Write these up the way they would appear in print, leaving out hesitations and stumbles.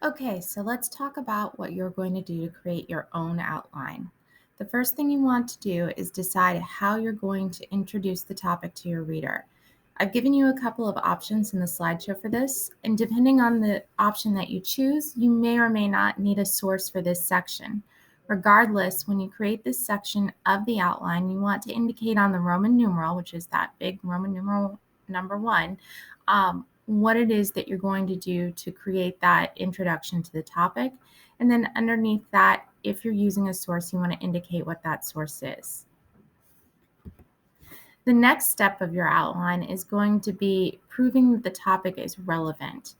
Okay, so let's talk about what you're going to do to create your own outline. The first thing you want to do is decide how you're going to introduce the topic to your reader. I've given you a couple of options in the slideshow for this, and depending on the option that you choose, you may or may not need a source for this section. Regardless, when you create this section of the outline, you want to indicate on the Roman numeral, which is that big Roman numeral number one, what it is that you're going to do to create that introduction to the topic. And then underneath that, if you're using a source, you want to indicate what that source is. The next step of your outline is going to be proving that the topic is relevant.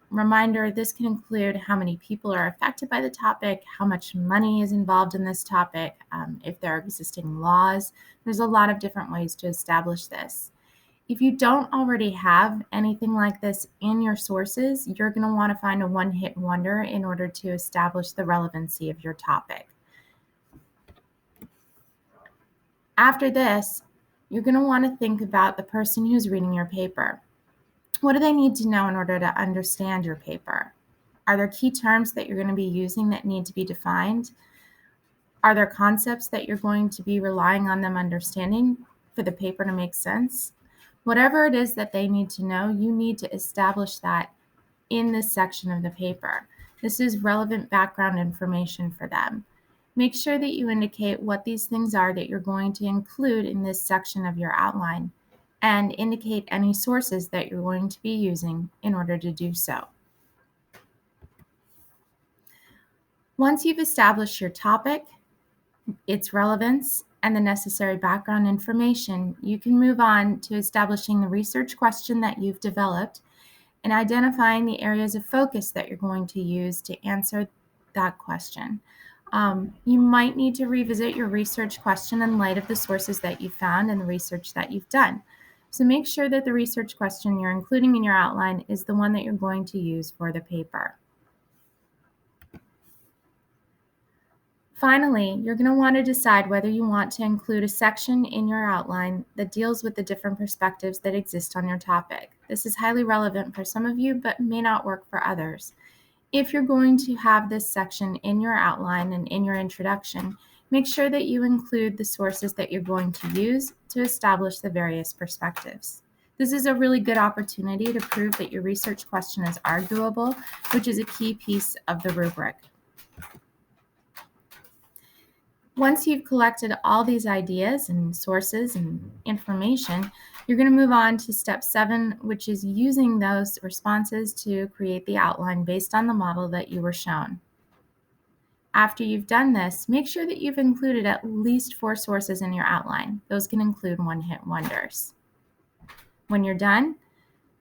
Reminder, this can include how many people are affected by the topic, how much money is involved in this topic, if there are existing laws. There's a lot of different ways to establish this. If you don't already have anything like this in your sources, you're going to want to find a one-hit wonder in order to establish the relevancy of your topic. After this, you're going to want to think about the person who's reading your paper. What do they need to know in order to understand your paper? Are there key terms that you're going to be using that need to be defined? Are there concepts that you're going to be relying on them understanding for the paper to make sense? Whatever it is that they need to know, you need to establish that in this section of the paper. This is relevant background information for them. Make sure that you indicate what these things are that you're going to include in this section of your outline, and indicate any sources that you're going to be using in order to do so. Once you've established your topic, its relevance, and the necessary background information, you can move on to establishing the research question that you've developed and identifying the areas of focus that you're going to use to answer that question. You might need to revisit your research question in light of the sources that you found and the research that you've done. So make sure that the research question you're including in your outline is the one that you're going to use for the paper. Finally, you're going to want to decide whether you want to include a section in your outline that deals with the different perspectives that exist on your topic. This is highly relevant for some of you, but may not work for others. If you're going to have this section in your outline and in your introduction, make sure that you include the sources that you're going to use to establish the various perspectives. This is a really good opportunity to prove that your research question is arguable, which is a key piece of the rubric. Once you've collected all these ideas and sources and information, you're going to move on to step 7, which is using those responses to create the outline based on the model that you were shown. After you've done this, make sure that you've included at least 4 sources in your outline. Those can include one-hit wonders. When you're done,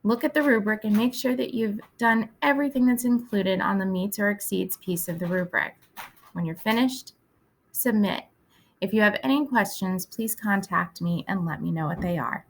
look at the rubric and make sure that you've done everything that's included on the meets or exceeds piece of the rubric. When you're finished, submit. If you have any questions, please contact me and let me know what they are.